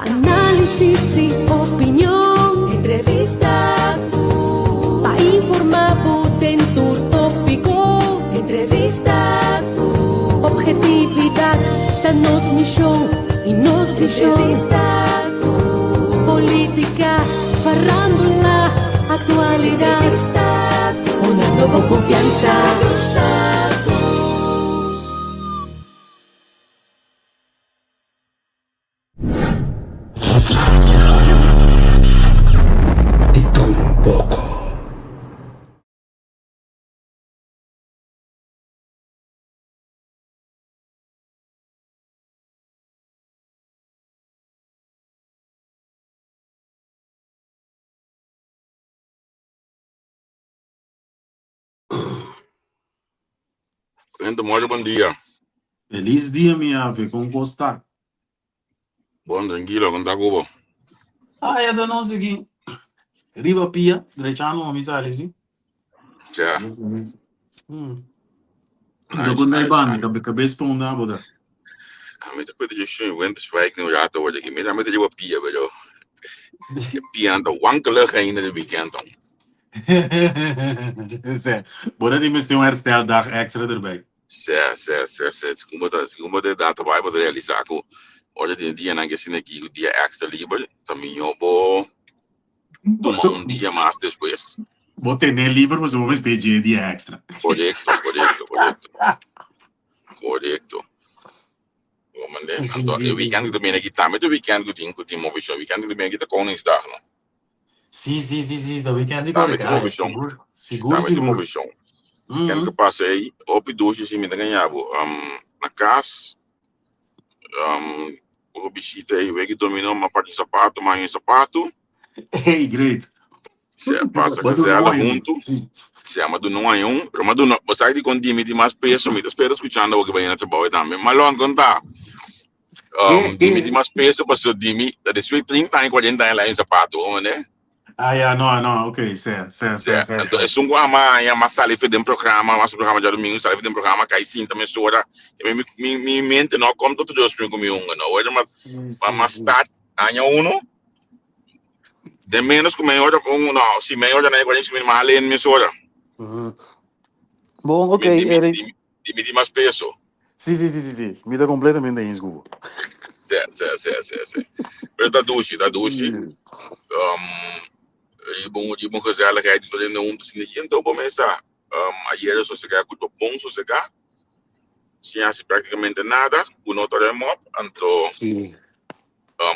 Análisis y opinión, entrevista pa informar en tu tópico, entrevista objetividad, danos mi show y nos di show, entrevista política, farándula, actualidad, entrevista una nueva confianza. Gente, muito bom dia. Feliz dia, minha ave, como você está? Bom, tranquilo, como tá, Cuba? Eu não sei. Riba Pia, direito a misa ali, Já. Dogon dai bani, cabeça para onde aboda. A mim, depois de show, winterswijk nu já tô hoje aqui. Mas a mim, eu pia, velho. Pia ando wankelig ainda de weekend. Bora de mistério herstel dag extra erbij. Como de data vai poder realizar com hoje tem dia na que se aqui o dia extra livre, também eu vou tomar dia mais depois. Vou ter nem livre, mas vamos ter dia extra. Correto. Então, o weekend também aqui tá, mas o weekend que tem movição, o weekend também aqui tá Koningsdag, não? Sim, da weekend Tá, mas tem movição. Seguro. Tá, mas tem movição. Quem que passei, op dois se me ganhava, na casa, o bichito aí, veio que dominou uma parte de sapato, mais um sapato. Hey, great. Se passa que se ela junto, se ama do não é mas do não, você aí de condime de mais peso, me espera escutando o que vai na trabalho também, mas logo contar. Dimi de mais peso, passou dimi, da desde 30 anos, 40 anos lá em sapato, né? Não, ok, certo. Então, é um uma sala de um programa, mas o programa de domingo, sala de um programa, que aí sim também sora, me mente, não, como todo Deus me comigo, não, hoje uma start, ano 1, de menos que maior, não, se maior, não é igual a gente, mas além me sora. Bom, ok, Dimi de mais peso. Sim, me dá completamente em esgoto. Certo. Mas da duche. E bom gezelligheid die erin om te zien. Então, bom, essa. Ayer sossegar, com bom sossegar. Sem assim praticamente nada. Com outro remoto. Então,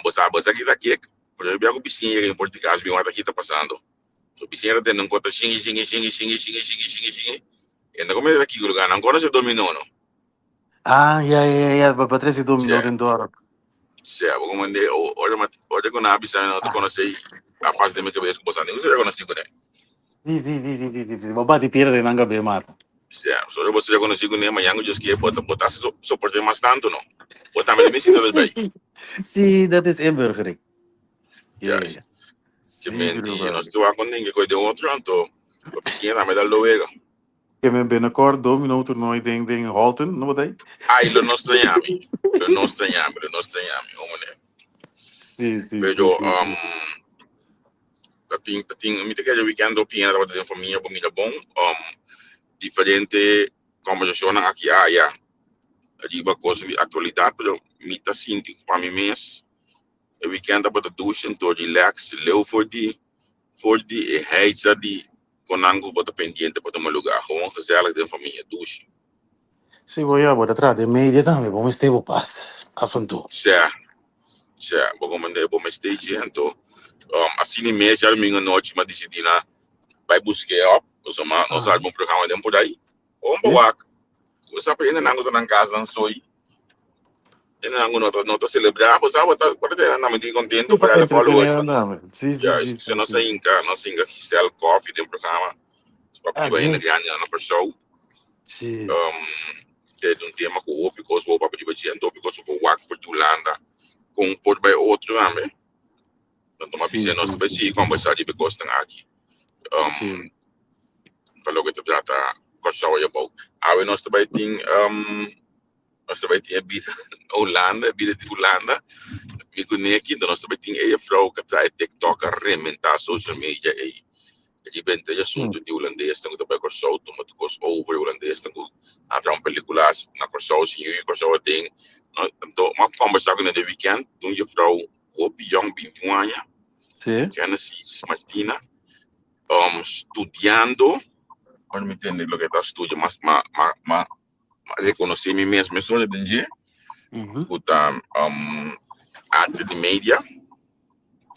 você aqui tá aqui. Por exemplo, a piscina em Portugal, bem aqui tá passando. So, piscina tem um conta xing. E ainda como é aqui, o lugar, não conhece dominou, não? Patrícia dominou dentro da Certo, vou mandar, olha quando a piscina não te conhece, a paz de minha cabeça, você nem já conhece, né? Sim. Babá de pira de nanga bem mata. Certo, só você já conhece, né? Mas eu disse que botar suporte mais tanto, não? Botar me me sinto bem. Sim, dat is inburgering. Juist. Que mente, nós estamos com ninguém que de outro, então, a piscina me dá luego. Que me binnenkort domino toernooi ding Halton, não botei? Ai, lo nostro Miami, homem. Sim. Pero, me te quero weekend op een wat de família bom, diferente conversação aqui, riba coisa de atualidade, pero me tá sinto para mim mês, o weekend para duschen, to relax, leu for die heisa die conango para pendiente para um lugar, gewoon gezellig de família duschen. Sim, vou atrás de meia também, vamos ter o passe, afantou. Certo, vou mandar para stage, então, assim mês já domingo noite, mas decidi na vai buscar, nós armamos programa de por aí, vamos para você sabe ainda não na casa não sou ainda não tô celebrar, você pode ter na mente contente para ela follow Sim. Se não sei inga sell coffee de programa, para que ainda ganhar na pessoa. Sim. Que é um tema que o because o papo de bagagem, because o work for Holanda com por by outro também. Então uma visão nós vai se conversar de because tem aqui. Falou que trata pessoa eu vou. Aí nós também tem a vida Holanda, me conecta, então nós também tem a vrouw que traz TikTok a rementar social media e ele vem ter assunto de holandês, tem que também corso, tu muito corso over holandês, tem que entrar um películas na corso, sim, e corso tem, então uma conversa com ele de weekend, então a vrouw Hopi Young 21 anos, Genesis Martina, estudiando, quando me entende lo que está estudiando, mas reconhecer mim mesmo, sou de dia, que está arte de mídia,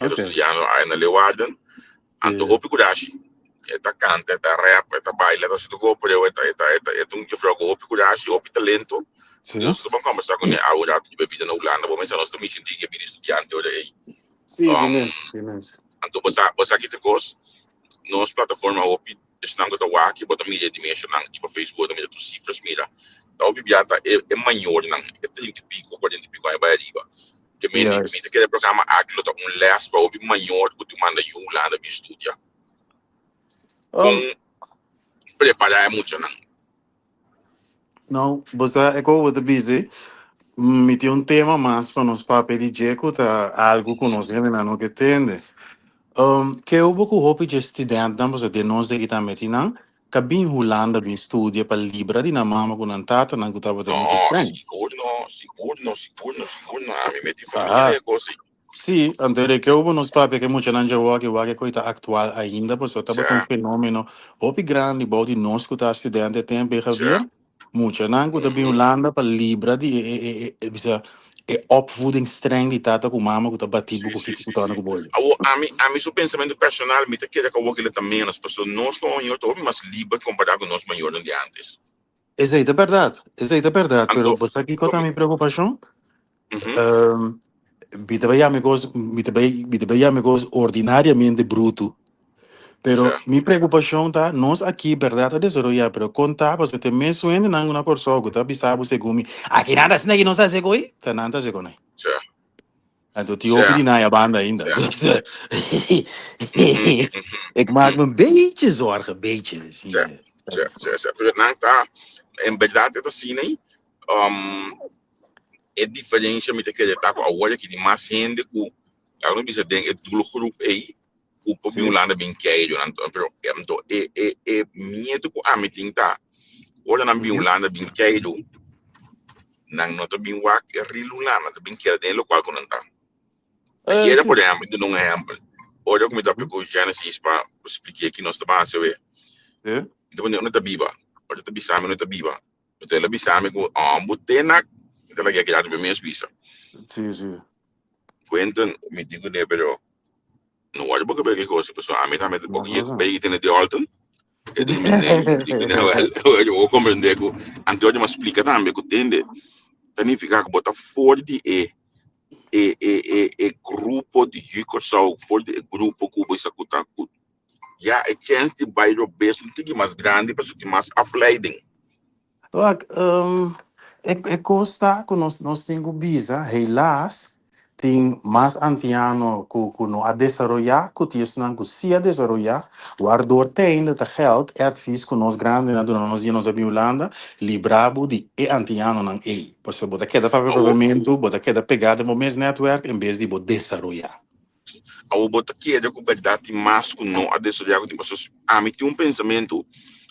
estou estudando aí na Leeuwarden, anto Hopi Kudashi, eta canta, eta rap, eta baila, eta estudo por eu, eta um que frago Hopi Kudashi, Hopi talento, eu estou bem conversar com ele, agora que bebida na Holanda, vou mencionar nós também sentir que vir estudante olha aí, anto você aqui te gosta nos plataforma Hopi estão com o aqui bota mídia dimensional tipo Facebook também tu cifras mira tá o bibiata é maior não é 30 pico 40 pico aí vai arriba que me aquele programa aquilo tá less para o maior que tu manda eu lá da estúdio com preparar muito não você é como você diz me tem tema mais para nos papel de jeito tá algo que nós não que entende que eu vou hope de estudante não você de nós aqui também não cabin Holanda bin studia para libra di na mama con antata não gostava de muito estranho seguro a mim meti família coisa sim então que eu vou nos papel que muito não já o que coisa atual ainda pois eu tava um fenômeno hope grande body nós que tá estudante tem bem ver muito não gostava bin Holanda para libra di e opvoeding streng die tata com mama com batido com fico com tana com boi. A mim seu pensamento personal me te quer que eu vou também as pessoas nós com eu tô mais livre comparado com nós maior de antes. Essa é verdade, pero você aqui com a minha preocupação. Bita bem amigos ordinariamente bruto. Pero mi preocupação tá nós aqui verdade desenvolver, pero contar você tem mesmo ainda não na corso que tá bisabo segumi. Aqui nada assim que não está segoi, tá nada segoi. Então te ouvi na banda ainda. Ik maak me een beetje zorgen, beetje. Pero não tá em verdade tá assim, né? É diferente me te quer tá com a olha que de mais gente que eu não precisa de do grupo aí. O povo Holanda bem querido, então é medo que a meeting tá. Olha na Holanda bem querido, não nota bem o que é real Holanda, bem querido em local que não tá. E era por exemplo, de um exemplo. Olha como está com Genesis para explicar aqui nós estamos a ver. Então não está viva, olha está bisame não está viva. Então ela bisame com botena, então ela quer que já bem mais bisa. Sim. Então me digo de pero não olha porque bem que coisa pessoal a mim também porque bem tem de alto eu compreender que Antônio me explica também que tende significa que botar fora de grupo de Jicosau fora de grupo que você escuta já a chance de bairro best não tem mais grande para que mais afleiding é costa que nós temos visa helaas tem mais antiano que não a desenvolver que tinha não que se a desenvolver waardoor tem dat geld advies que nós grande na dona nós nos abri Holanda librabo de antiano não é você bota que da pagamento bota que da pegada no mesmo network em vez de bota desenvolver a bota que é de verdade mais que não a desenvolver que pessoas a mim tem pensamento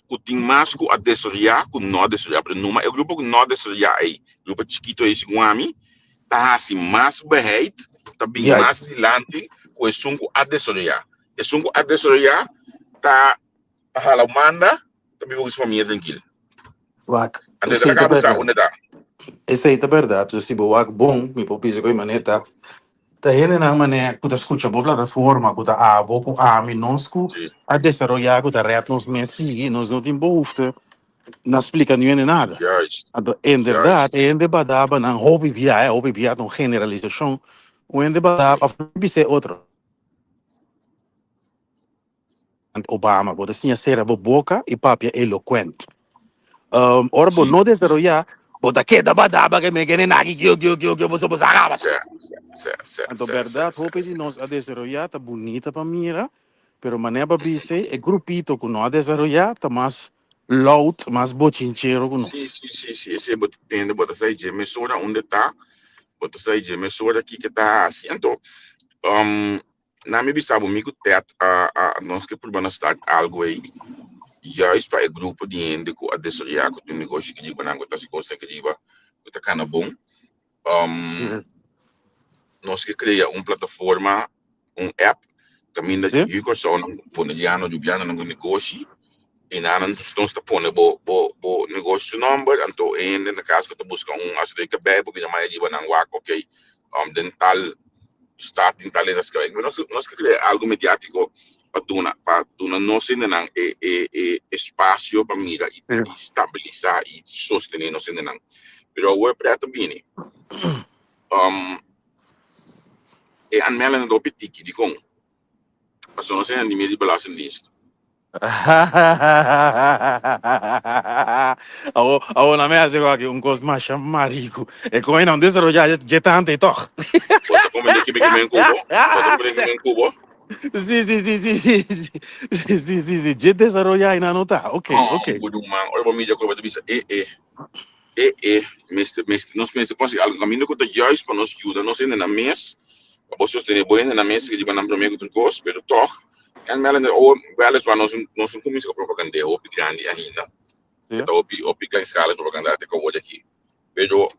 que tem mais que a desenvolver que não a desenvolver porque não é o grupo que não a desenvolver aí grupo chiquito esse com a mim tá assim mais bereid tá bem mais dilante com o sunco a desenvolver o sunco a desenvolver tá hala manda tá bem com família tranquilo até tá acabando onde tá essa é a verdade se boa bom me popise com maneta tá hene na mané que tá escuta boa plataforma que tá vou com mim nosco a desenvolver que tá reto nos meses nós não tem behoefte não explica nem nada. Em verdade, em debate não hobby via não generalização, o em debate a ser outro. Obama, pode sim ser a boca e papia eloquente. Ora bom não desarrollar, bota que debate que me querem aqui que você pode sacar. Então verdade, hobby de nós a desarrollar tá bonita para mira, pero maneira bise é grupito que não a desarrollar tá mais loud, mas bochinchero com nós. Sim, esse botando bota sai de emissora onde tá Bota sai de emissora aqui que tá assim. Então, na minha visão, amigo, nós que por estar algo aí, já está o grupo de gente que a desoriar com o negócio que diga, não, que se gosta que diga, que tá cana bom. Nós que cria uma plataforma, app, caminho da Yuko só não põe de ano, jubiano no negócio, e na não está pondo bo negócio number, então ainda na caso que tu busca ajuda que bebe, porque já mais diga não wak, ok, dental start em talentos que nós que cria algo mediático para dona nós ainda não espaço para mira e estabilizar e sostener nós ainda não. Pero o preto bem, e aanmelden op het tiki die kon. Maar zo zijn niet meer die belastingdienst. Na minha aqui coisa mais marico. É como não desarrollar de tanto toch. Bota como é que me cubo? Bota como é que me cubo? Sim. De desarrollar ainda não tá. Ok. Budu man, olha para mídia como bisa. Nós pensamos algo caminho que tá justo para nós ajuda, nós ainda na mês. Para sostener bem na mês que diba na primeiro outro coisa, pero toch. En melden ou weles waar nós commissie propaganda op grande ainda. Então op klein escala propaganda que eu vou aqui. Pero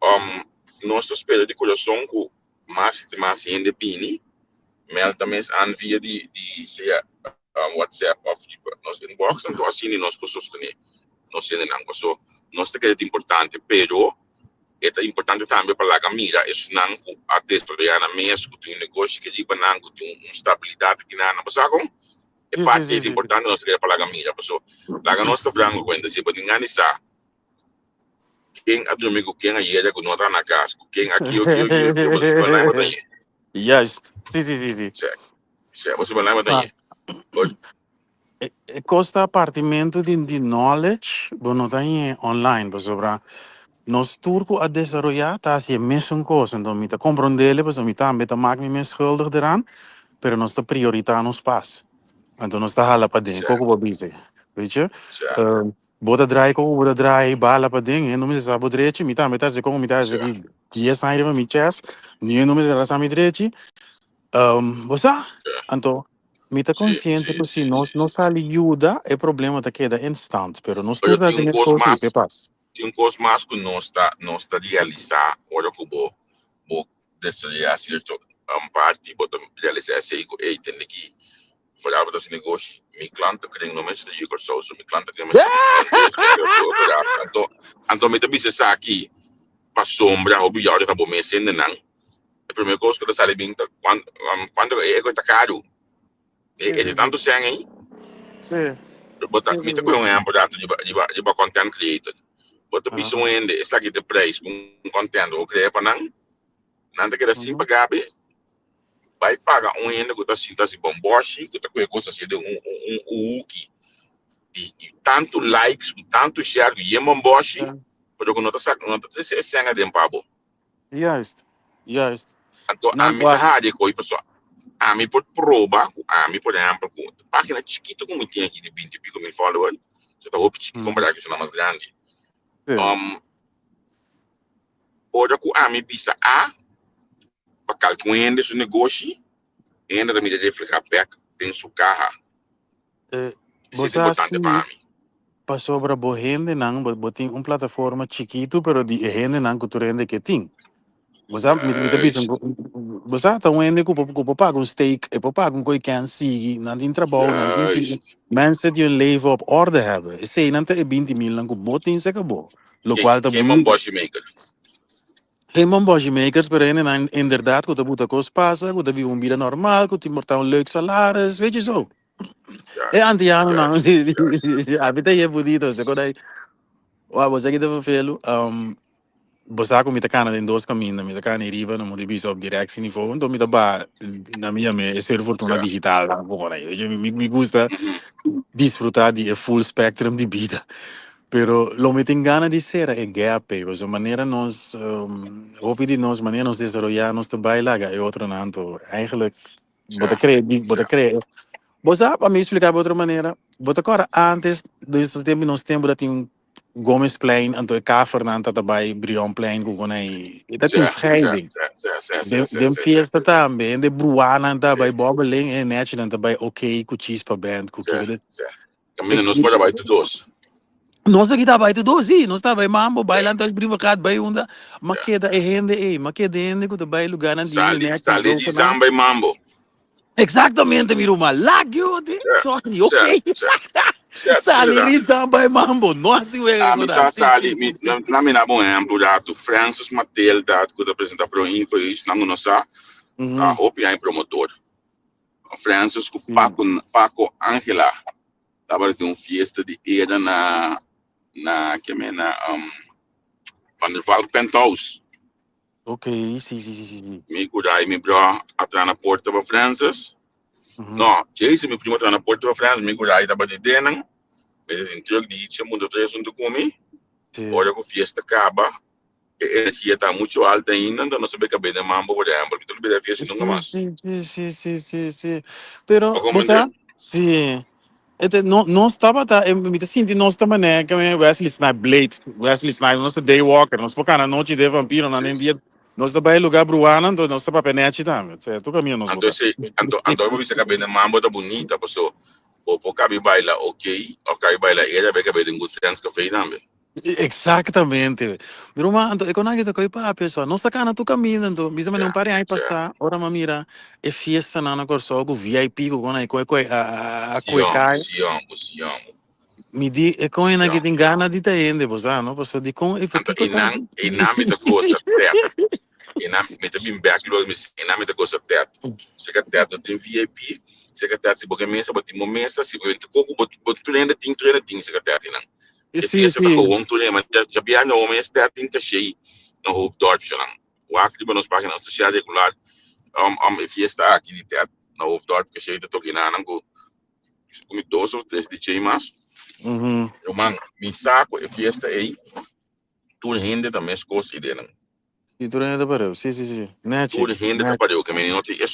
nós espera de coração com mais ainda pini. Mel também an via de WhatsApp of nós inbox então assim nós podemos sostener. Nós ainda não so nós que é importante, pero é importante também para a mira, isso não a destruir na mês que o negócio que diba não tem uma estabilidade que não passa com é parte importante nós quer para a mira, pessoal. Lá nós está falando quando se pode organizar quem a domingo quem a ia que não está na casa, quem aqui você vai lá e botar aí. Yes. Sim. Certo, você vai lá e botar aí. Costa apartamento de knowledge, não tem online, pessoal. Nós turco a desarrollar, tá assim, mesmo coisa, então me tá compreendendo, mas me tá maak me schuldig eraan, pero nós tá prioritando nos pas. Então nós tá hala para dentro, como vou dizer, weet je? Bota draai, bala para dentro, não me sabe direito, me tá assim como me tá assim, dia sai de me chess, nem não me rasa me direito, você, então me tá consciente que se nós não ajuda, é problema da queda instant, pero nós turco assim mesmo coisa, que passa. Tem coisa mais que não está realizar, olha que vou desenhar certo parte, botar realizar esse aí tem que falar para esse negócio, me cliente que tem nome de Igor Souza, me cliente que então me também se aqui para sombra, o biar que vou me sendo não, a primeira coisa que eu sabe bem quando é que está caro, é tanto sangue, sim, botar me também de content creator. Bota bisa wende is lagi de prijs content o criar para não te queda assim pagar vai pagar wende que tá se bomboshi que tá com coisa assim de uki e tanto likes tanto share que bomboshi pero que não tá se senga de pabo Juist então a mim tá de coi pessoal a mim por prova a mim por exemplo com página chiquito como tem aqui de 20 pico mil followers você tá roupa chiquito comparar com isso mais grande ora ku ami bisa para calcular esse negócio ainda também deve ficar perto tem sua carra isso é importante para mim para sobre a gente não botem plataforma chiquito pero de gente não que tu rende que tem você me bisa você tá wende que paga steak e paga coi can seguir não tem trabalho não tem mensen die hun leven op orde hebben sei não tem 20 mil não que botem se acabou lo qual também geen makers, maar inderdaad, dat moet ook passen, dat we een vida normaal, dat je een leuk salaris, weet je zo. En antiano, nou, habita je budito, se kodai, was ik even veel, bosaco met de kanen in doos caminho, met de kanen riva, no moet je op directieniveau, então met ba, na minha me, ser fortuna digital, gewoon, me gusta disfrutar de full spectrum de vida. Pero lo que tengo ganas de hacer es gap, pues manera nos, hopi nos manera nos desarrollamos de bailar es otro nanto. Eigenlijk, wat ik creio. Vos a me explicar de outra maneira. Vos agora antes desse tempo nós temos dat Gomesplein, en toen K. Fernanda daarbij, Brionplein, Gugonei. Dat is scheiding. De fiesta também, de Bruana daarbij, Bobbeling en National daarbij, oké, Kuchispa Band, Cookie. Camino nos para baixo dos. Nós aqui tá vai tudo sim, nós tá vai mambo, bailando das brincad, vai onda, maqueda é rende, maqueda rende que vai lugar na dia, né? Sali de samba e mambo. Exatamente, meu irmão, lá que eu te, sorry, ok? Sali de samba e mambo, nossa, a mi tá sali, na minha bom exemplo, da do Francis Matel, da que apresenta pro info isso, não nos sa, a hopi aí promotor. O Francis com Paco Angela, tava de fiesta de era na que me na Van der Valk Penthouse. Ok, sim. Me cuidai, me bro, atrás na porta para Francis. No, Jason, meu primo atrás na porta para Francis, me cuidai da bate denen. Me entrego de itse mundo três onde comi. Olha que a fiesta acaba. A energia está muito alta ainda, então não sabe que bem de mambo, por exemplo, então não vai fiesta nunca mais. Sim. Pero, você, sim. Não estava, me sinto, nós estamos, né, que é Wesley Snipes, nós é Daywalker, nós por na noite de vampiro, não nem dia, nós estamos em lugar bruana, nós estamos para penete também, tu caminho nós. Então eu vi que bem de mambo tá bonita, pessoal. O cabe baila ok, o cabe baila ela vai caber de good friends café também. Exatamente. Roma, então, economia da coisa, pessoal, não saca na tu caminho, então, mesmo não pare aí passar, ora mira, é fiesta na corso, algo VIP, com a coisa, Sim. Me di, e com ena que tem gana de ter ainda, não? Você de com e fica tanto. E na me da coisa teto. E na me da bem backlog, e na me da coisa teto. Chega teto tem VIP, chega teto se boca mesa, botar uma mesa, se botar coco, botar tudo ainda tem, chega teto não. E fiesta da coisa, tudo ainda, mas já bem não homem este teto tem que cheio no Hoofddorp já não. O aqui para nos páginas sociais regular, fiesta aqui de teto no Hoofddorp que cheio de toquina não go. Como 2 ou 3 DJ mais. Man, mi saco e fiesta aí, tudo rende também as coisas dele. E tudo rende para sim. Tudo rende para eu, que menino tem é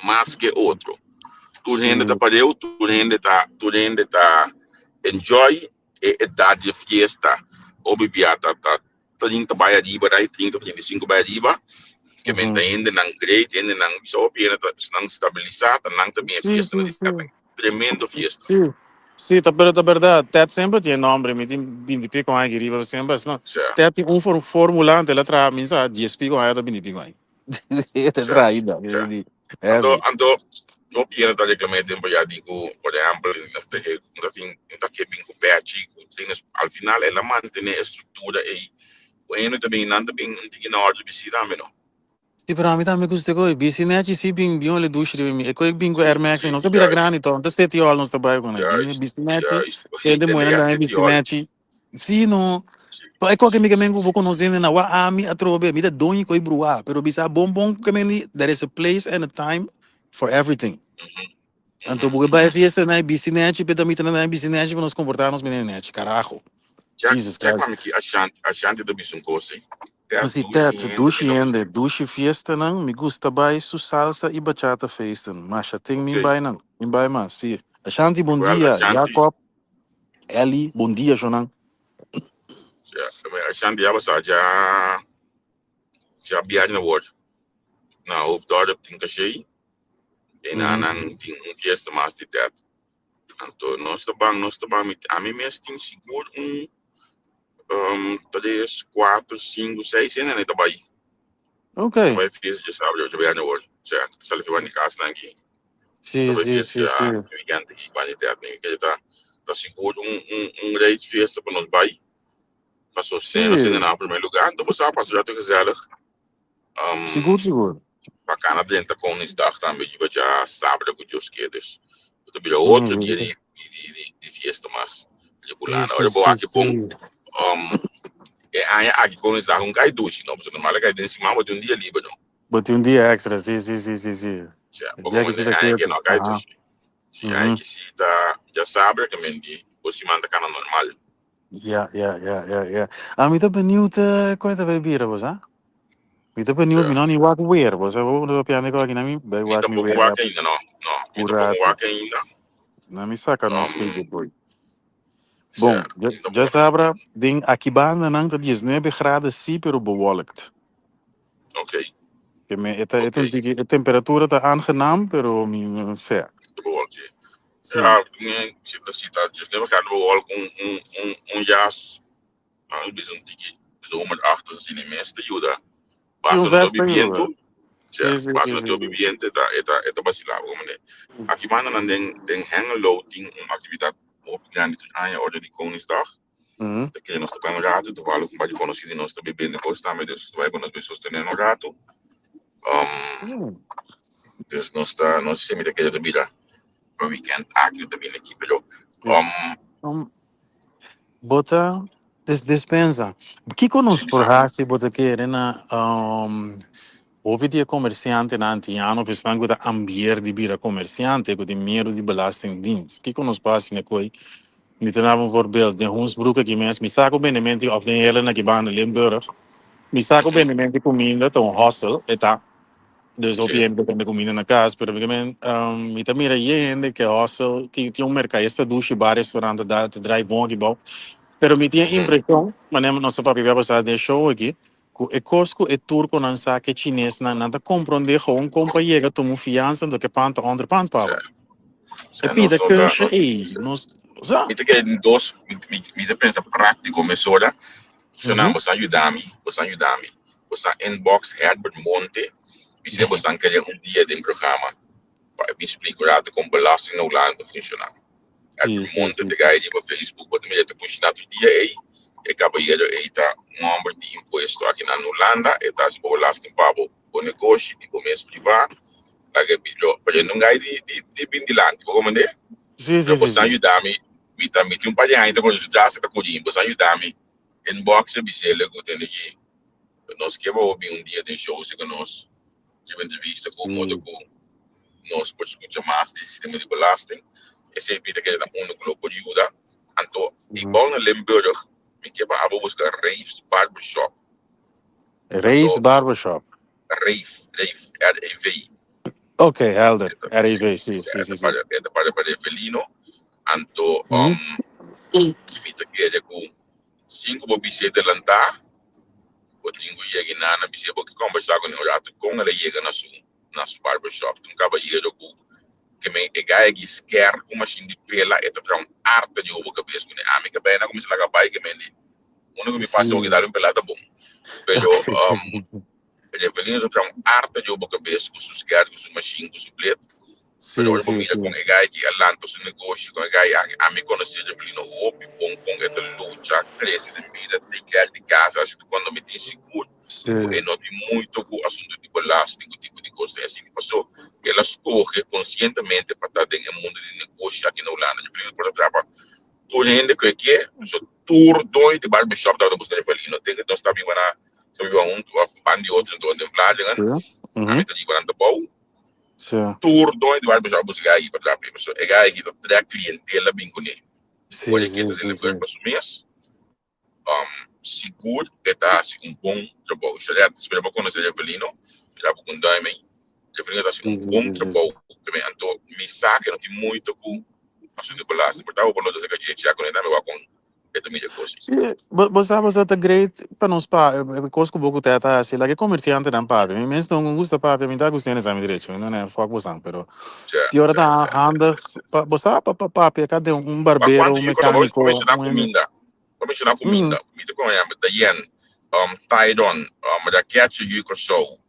mais que outro. Tudo rende para eu, tudo rende tá enjoy e dar de fiesta. Obvia tá 30 baia riba, 30, 35 baia riba, que me ainda não great, ainda não só pena não estabilizado, não também fiesta, tremendo fiesta. Sim, tá verdade. Tet sempre tem nome, me tem 20 pico aí, riba sempre, não. Tet tem formulante, ela traz, me sabe, 10 pico aí, 20 pico aí. É traída, Então, não pena da reclamar tempo já digo, por exemplo, não tem bem com patch, ao final ela mantém a estrutura e o ano também não tem na ordem de visita, não. Sim, para mim também custa coisa, bicinete sim bem olhe duche de mim, é coisa bem com Air Max, não sabia grande então, tá 7 horas não está bem com ele, bicinete, tem de manhã da bicinete, sim não, é qualquer amigo meu vou conhecer na rua, a mim a trobe, me dá doni coi brua, pero bisa bom que me there is a place and a time for everything. Então porque vai fiesta na bicinete, peda mita na bicinete para nos comportarmos menete, carajo. Jesus Christ. A chante do bicho coisa. Assim, duche fiesta não, me gusta bem su salsa e bachata feesten, mas já tem me bem não, mas sim. Ashanti, bom dia, Jacob, Eli, bom dia, Jonan. Ashanti já viagem na word. Na Hoofddorp tem que cheio, e na tem fiesta mais de teto. Então, nós tá bem, a mim mesmo tem seguro 3, 4, 5, 6 anos ainda vai. Ok. Vai fiesta de sábado, já viagem na word. Certo, se ele vai em casa aqui. Sim. Weekend aqui, vai ter que tá seguro rate fiesta para nós vai. Para sostener nós ainda na primeiro lugar, então você vai passar até gezellig. Seguro. Bacana dentro com esse dag também, já sábado com os queres. Então vira outro dia de fiesta mas regular. Olha boa aqui bom. Aqui com esse dag cai duche, não, porque normal cai dentro cima, mas dia livre não. Botei dia extra, sim. Já, porque aqui não cai duche. Já que se tá já sabe que mendi, o cima tá cana normal. Yeah. A mim tá benieuwd, coisa vai vir, você? Me tá benieuwd, me não nem walk weer, você vou piano com aqui na mim, vai walk me weer. Walk ainda não. Me tá walk ainda. Na mim saca nosso filho boy. Bom, Ja, já sabe, aqui banda não tá 19 graus sim, pero bewolkt. oké, Que oké. a temperatura tá aangenaam, pero não sei. De bewolking. Sim. Ja, dat ziet dat. Dus we gaan bewolken een jas. Een beetje zomer achter zien de meeste juda. E o Passa no resto dobi aí, viento. sim, Ja, sim, passa sim, no dobi sim. viento, eta vacilava, como né. Aqui manda na den hengelo ting uma atividade op gaan aan je orde die Koningsdag. Uhum. Dat kun je nog te gaan rato, toevallig een beetje conocido nós também bem depois também, dus wij kunnen ons bem sostener no rato. Dus nós sempre daquele da vida para weekend aqui também aqui, pero Bota despensa. O que conosco por sim, raça, bota que na houve dia comerciante na antiano, pensando que o ambiente de bira comerciante, que o dinheiro de belastingdienst. O que conosco passa na coi? Me tenava voorbeeld, de Hoensbroek aqui mesmo, me saco bem mente of de hele na Gibaan Limburg. Me saco bem mente comida, então hostel, eta. Dus op je sim, hebt de comida na casa, pero me me também era gente que hostel, tinha mercado, esta duche, bar, restaurante, da, te draai bom que bom. Pero me tinha impressão, mas nossa papi vai passar de show aqui, que é cosco e turco não sabe que chinês não nada compreende, gewoon companhia, tu mu fiança do que panta onder pant pava. E pida kunstje, nos, zo. Mita que dos, mita pensa prático, mesora, você não, você ajudar-me, você inbox Herbert Monte, você querer dia de programa, para me explicar como belasting no land funciona. Sim, Herbert sim, Monte, sim, de sim. guy die op Facebook, wat me te push na tu dia aí, e cabalheiro aí tá number de imposto aqui na Holanda, e tá se belasting pabo, o negócio de comércio privado, lá que pediu, para não gai de bindilante, como é? Sim, Pero sim, sim, você sim. ajudar-me, me tem um par de ainda quando já se tá cuidando, você ajudar-me, inbox e bisele que eu tenho aqui, nós que vou ouvir dia de show se que nós, de entrevista com o modo Sim. com nós por escutar mais do sistema de belasting, esse vida que da mundo que lo ajuda, então, e bom na Limburg, me que para buscar Raves Barbershop, Reis então, Barbershop. Rave, R-A-V, Ok, helder. RIV, sim, sim, sim, sim. é da para Evelino, então, me que é com 5 bobis de lantar, o tingo chega na bicicleta porque conversar com o rato com ela chega na sua barbershop um cavalheiro que me ega que quer com machine de pela e tá um arte de ovo cabeça com a amiga bem na como se laga pai que me que me passa o que Sim. dá um pelada bom pero ele felino tá um arte de ovo cabeça com seus quer com sua machine com seu plate pero Sim, olha para sim, mim com sim. ega que alanto seu negócio com ega a me conhecer de felino hope bom com esta luta cresce de vida de casa acho que quando me tem seguro e Sim. noti muito com o assunto de belasting, o tipo de coisa assim que passou. Ela escolhe conscientemente para estar dentro do mundo de negócio aqui na Holanda. Eu falei, por exemplo, toda gente que é, so tour dois de barbershop da busca de falei, não tem que nós estar vindo na, se viu um band de outro, então de vlad, né? Sim. A mim tá de guarda bom. Sim. Tour dois de barbershop buscar aí para trás, so é gai que tá clientela bem com ele. Sim, Olha que sim, tá sim, dele sim. para o mês. Seguro que tá assim bom trabalho. Já espera para conhecer o felino, já para contar também. Eu falei assim, Sim, bom sim, sim, sim. trabalho, que me anto, me saca, não tem muito com assunto de belasting, porque eu vou dizer que a gente já conhece, me vai com esta mídia coisa. Sim, você é great para nós pa, coisas que pouco teta assim, lá que comerciante não paga. Me mesmo não gosta paga, me dá gostando essa direito, não é foco você, pero Já, de hora já, tá já, já, anda, já, já. você para cadê Mas barbeiro, quanto um eu coisa, vamos mecânico, mencionar comida, comida com a Dayan, Tydon, da Catch you could show,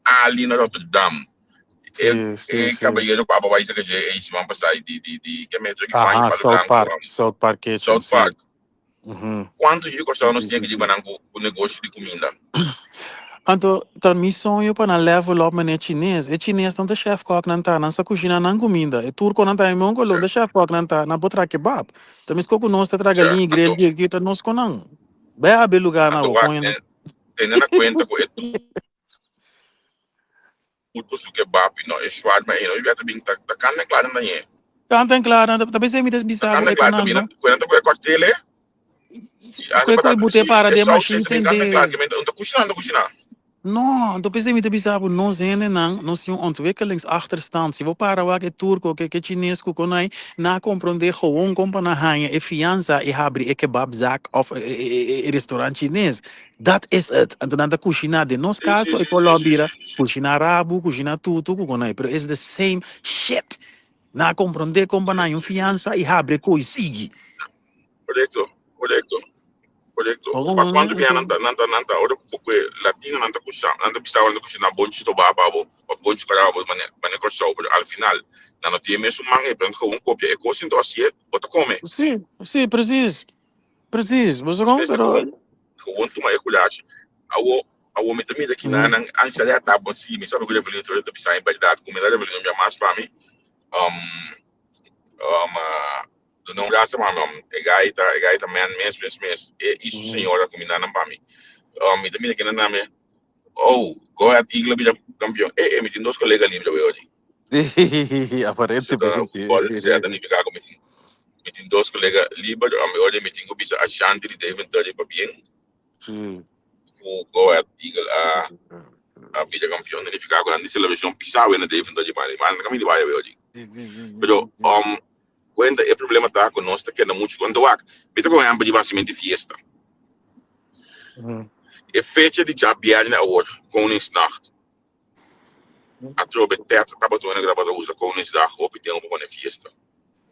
Ali na Rotterdam, sim, sim, sim. cabalheiro com a babá isso que é isso, vamos passar de que metro que faz Aham, para o South Park Kitchen, South sim. Park. Quanto de Sim, coisa nós sim, temos sim, que sim. dizer o negócio de comida? Então, tá me sonho para level up mané chinês. É chinês não tá chef cook não tá, não sa cozinha não comida. É turco não tá em mongolo, Já, da chef cook não tá, na botra kebab. Tá me escoco nós tá traga já. linha grill que tá nós com não. Bem a belo lugar na Então, o põe na. tendo na conta que é tudo que é bap, não é suado, mas não é bem tá carne clara não é. Canta em claro, tá bem se me des Tá bisabo carne é com clara não. também, quando tu cortele, a Coisa batata bote sim, para é de salsa machine também sem carne clara, de. que não tá cozinhando, cozinhar. No, dan pensei me sabe nós ainda nós temos ontwikkelingsachterstand. Se we para waar het Turco, que Chinees kukonai, na compreender gewoon kompa na hanya, e fianza e habri e kebabzak of restaurant Chinees. Dat is het. En dan de cucina de nos Sim, sim, caso e sim, sim, sim, colabira, sim, sim. cucina arabu, cucina tutu kukonai, pero it's the same shit. Na compreender kompa na yung fianza e habri ko sigi. Correcto, correcto, correcto. Waarom Pa quando né? viene Então, nanta, ora porque latino nanta pisar nanta cucina bonchi to babo, of bonchi carabo, mane corso, pero al final, não tem mesmo mangue, pero gewoon copia e coisa então assim, bota come. sim, sim, preciso. Preciso, mas Os não, meses pero... gewoon toma e culate. Awo me também daqui na ancha de tá bom sim, me sabe que eu vou então eu pisar em verdade, como ela vou me mais para mim. Do não graça mas e gaita mes e isso senhora combinando para mim. Me também aqui na nome. Oh, go at Eagle Villa campeão. Me tem dois colegas livres hoje. Você tá futebol, você é Aparentemente. danificado com me tem dois colegas livres, hoje me tem que bisa a chance de inventário para bem. Sim. Go at Eagle a Villa campeão, danificado com a celebração pisau na inventário para mas não caminho vai hoje. Pero cuenta el problema está con nosotros que no mucho cuando va. Viste con ambos basicamente fiesta. E fecha de já viagem agora, Koningsnacht. A tropa de teatro estava toda gravada usa Koningsdag op e tem uma boa fiesta.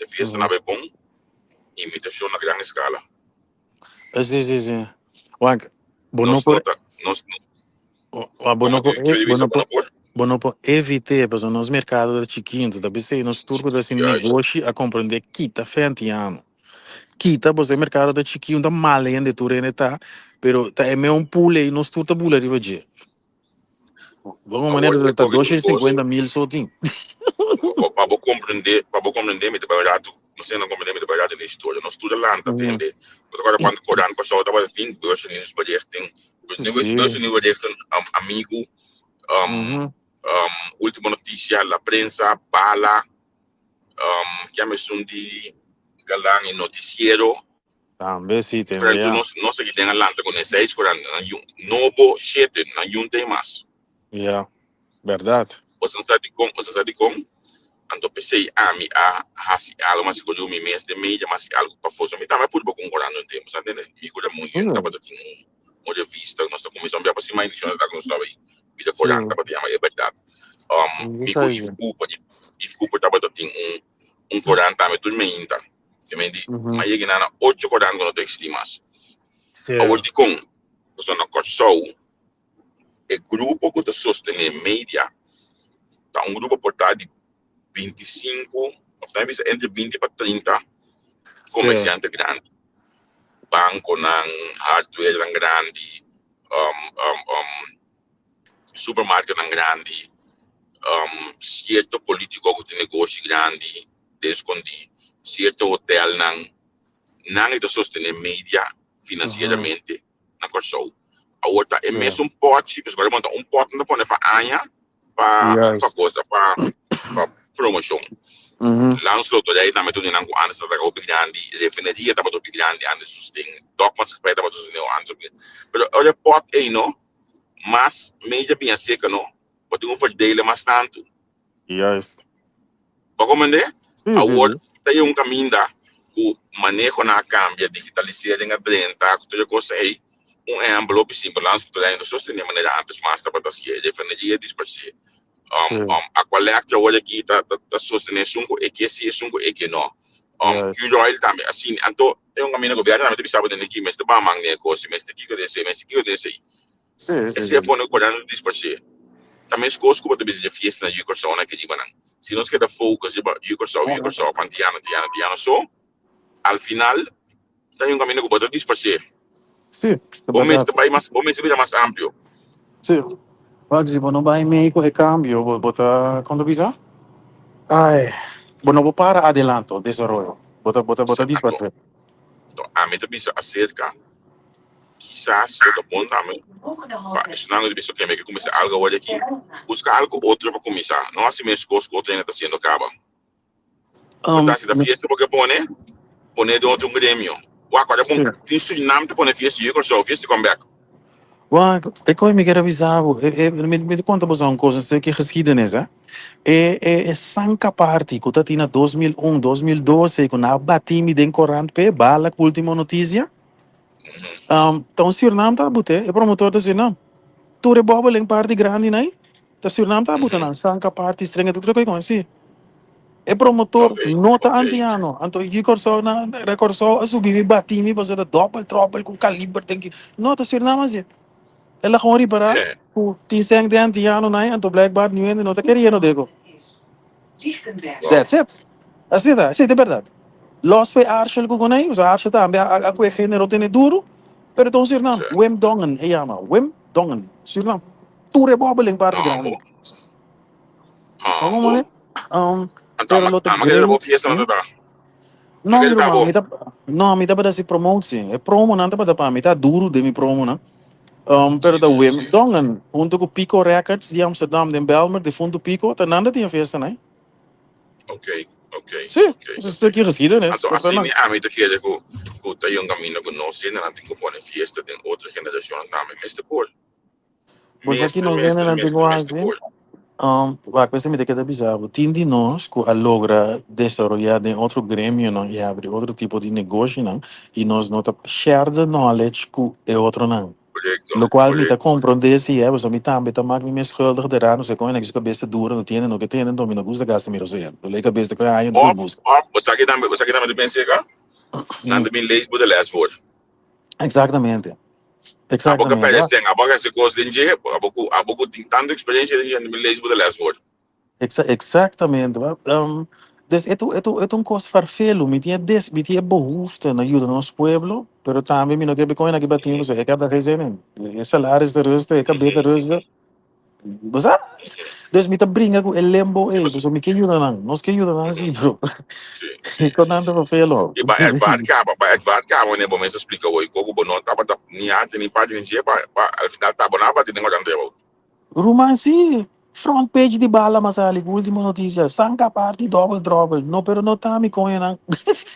A fiesta não é bom, imitação na grande escala. Sim. Wank, Nós bonopor, nota, nós, como bonopor, que ele bonopor, bonopor? bonopor, evite, pois nos mercados de chiquinho, da BC, nos turcos assim, negócio a compreender quita, fentiano. Quita, pois é mercado de chiquinho, da malha de turene tá, pero tá é meio pule, nos turta bula de vadia. Vamos maneira Agora de que tá corre um negócio, 250 mil sozinho. para vou compreender, me trabalhado, não sei não compreender, me trabalhado na história. Nós tudo lá, entende? Agora quando Coran com só estava assim, dois anos para tem, dois Sim. anos para amigo, última notícia, la prensa, bala, que me son de galán en noticiero. Também sim, tem, Pero yeah. no sé qué tengan adelante con ese hecho, no bo shete, no hay un tema. Yeah, verdade. Você sabe como, então pensei, mi hasi algo mas que eu me mês de mídia, mas algo para força, me tava por pouco concordando em termos, entende? Me cuida muito, tava assim, uma vista, nossa comissão já para cima inicial da nossa aí, vida corante, tava de é verdade. Me cuida desculpa, tava assim corante, também tudo me inta, que me di, mas aí na 8 corante não tem estimas. Agora de com, você não show, o grupo que te sostém mídia, tá grupo portado de 25, of talvez entre 20 para 30 comerciantes grandes. Banco, hardware grande, supermercado grande, certo político que tem negócio grande, descondi, certo hotel, não é de sostener mídia financeiramente na corso. Agora, é mesmo pote, agora monta pote não pode para anha, para coisa, para promoção. Lanslot aí também tudo não antes da roupa grande, refinaria estava tudo grande, antes sustain, dogmas que estava tudo não antes. Mas olha pot aí não, mas meia bem seca não, pode um for dele mais tanto. Yes. Para compreender? Sim. Agora tem caminho da o manejo na cambia, digitalização a drenta, tudo coisa aí, envelope simples, lanslot aí não sustain maneira antes mais estava assim, refinaria dispersar. A collecta hoje aqui tá sustentando sunco e que se sunco e que não. Usual também assim, então tem caminho governo também sabe de aqui, mas tá bom negócio, mas aqui que desse, Sim. esse é fone corando dispersar. Também as coisas que você precisa fiesta na Yucosão na que diga não. Se nós quer focus de Yucosão, pantiano só, ao final tem caminho que você dispersar. Sim. O mês vai mais amplo. Sim. Pag si bono ba may ko cambio, bota quando bisa? Ai, bono bo para adelanto, desarrollo. Bota disparte. Então, a meta bisa acerca quizás outra bom também. Isso não é isso que me começar algo hoje aqui. Buscar algo outro para começar. Não assim mesmo coisa que outra ainda está sendo acaba. Portanto, se da fiesta porque pone de outro grêmio. O agora bom, tem Suriname te pone fiesta e eu só fiesta comeback. Want ik kon me quero avisar, me conta você uma coisa, sei que geschiedenis, hè? É Sanka Party, que tá na 2001, 2012, que na batimi den corante pe bala, que última notícia. Então Suriname tá bute, é promotor da Suriname. Tu é bobo em party grande, né? Tá Suriname tá bute na Sanka Party, estranha, tu troca com assim. É promotor, Ok, nota ok. anti-ano. Então, eu corso na recorso, a subir batimi, você da doppel, troppel, com calibre, tem que. Nota Suriname, assim. Ela gewoon ripara, ku tiseng de antiano na yan, to blackboard new and no te quería no digo. Wow. That's it. Así da, sí, de verdad. Los fue Arshel ko kunay, so Arshel también a kwe género tiene duro, pero ton Surinam, Sì. Wim Dongen, e llama, Wim Dongen, Surinam. Ture bobeling parte Ambo. grande. Como Ambo. mone? Então, Pero lo te mas que ele grem, levou fiesta não tá? Mas no que mi ele tá irmão, bom? mi tá para si promote, é promo não tá para pa, mi tá duro de mi promo não. Pero Sim, da sim, Wim sim. Dongen, junto com Pico Records de Amsterdam, de Belmer, de Fundo Pico, tá nada tinha festa, né? Ok, ok, Sim, ok, isso ok. aqui geschiedenis, Então, portanto assim, não. a mim tá querendo que o Taiyong caminho que nós ainda não tem que pôr fiesta, tem outra geração também, mestre por. Pois aqui Mestre, não entende mestre, na mestre, mestre linguagem. por. Vai coisa me queda bizarro. Tem de nós que a logra desenvolver em outro grêmio, não, e abrir outro tipo de negócio, não, e nós nota share the knowledge que é outro não. Correcto, Lo qual me tá correcto. compreender se é, mas me também tá mais me schuldig de não sei como é que cabeça dura, não tem, não que tem, então me não gosta gastar meu zero. Do lei cabeça que aí não busca. Você aqui também de pensar, cara? Não tem leis por the last word. Exatamente. A boca Exatamente. pede assim, a boca se costa de dinheiro, a boca tem tanta experiência de leis por the last word. Exatamente. Dus het un cost farfelo, mi tinha behoefte na ajuda no nosso pueblo, pero também mi no que coin aqui batimos, é cada vez é salários de resta, é cabelo de resta. Mas dus mi ta brinca com el lembo, Sim, pues mi que ajuda não, nós que ajuda não assim, bro. sim, sim, E com sim, nada sim. farfelo. E ba advart cabo né, bom, mas explica oi, como bono tava ni ate ni parte ni dia para al final tá bonava de negócio andeu. Romansi, front page di bala masali, última notícia, sanka party double trouble, no, pero no tá mi coin,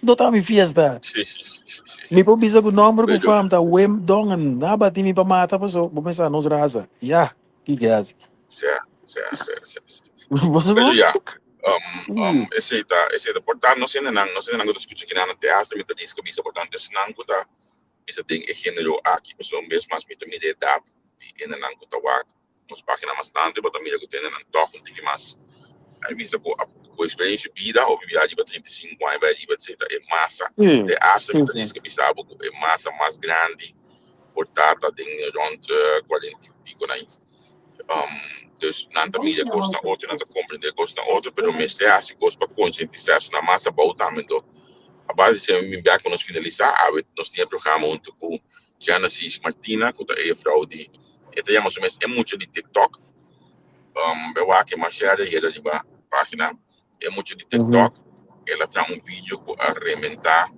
não tá mi fiesta. Sim, sim, sim, sim. Mi po bisa ko number ko Vedo. fam ta Wim Dongen nabati mi pa mata pa so bumesa nos raza. Ya, que gas. Sim, sim, sim, sim, sim. Você Vedo bom? já. Sim. Esse tá portanto não sei não escuta que na te asa me tá diz que bisa portanto esse não tá bisa tem e gênero aqui pessoa mesmo mas me também de idade e ainda não tá wa nos página bastante mas também que tem não toca um pouquinho mais. Aí bisa com experiência vida ou viagem para 35 anos vai ir etc é massa Sim, te asa me sim, tá diz sim. que bisa é massa mais grande portata tem rond 40 pico aí. Dus nanta mídia costa outro, nanta compreender costa outro, pero mestre assim costa para conscientizar na massa voltamento. A base se me bem que nós finalizar, nós tinha programa junto com Jana Cis Martina, que é a frau de, até mais ou menos é muito de TikTok, eu acho que mais share e ela de página é muito de Uhum. TikTok, ela traz vídeo com a rementar,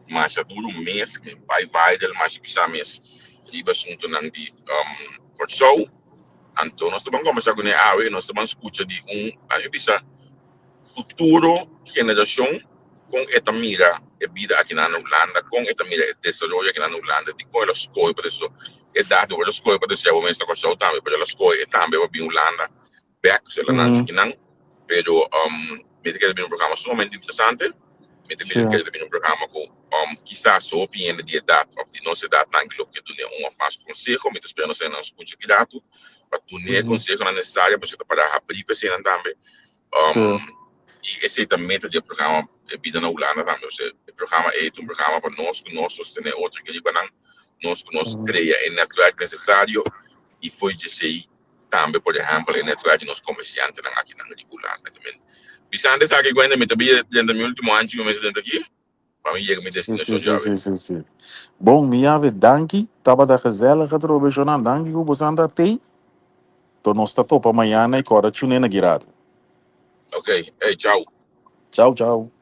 mas já dura mês, vai del mais bisa mês, e assunto não de for show. Então, nós estamos conversando com ele, nós estamos escutando de aí bisa futuro geração com esta mira e vida aqui na Holanda, com esta mira e desenvolvimento aqui na Holanda, de como elas escolhem para isso, é dado para elas escolhem para isso, já vou mencionar com o também, para elas escolhem também para Holanda, back, se ela não se Uhum. quiser, pero me tem que ter um programa sumamente interessante, me tem que Sim. ter um programa com quizás sua opinião de idade, ou de nossa idade, não que tu não of mais conselho, me espero você não escute aqui dado, para tu não Uhum. conselho não necessário, para você para abrir para você também, Sim. e esse também é o programa vida na Holanda também, o programa é um programa para nós que nós sostener outro que nós que nós Uhum. cria o network necessário e foi de ser também, por exemplo, o network de nós comerciantes aqui na Holanda também. Bisante sabe que ainda me também dentro do meu último ano, eu me dentro aqui, para mim chegar minha Sim, sim, destinação sim, já. sim, sim, sim. Bom, minha ave, danke, tava da gezellige trobejonan, danke, que você anda tem, to nós tá topa amanhã, e cora tune na girada. Ok, hey, tchau. Tchau, tchau.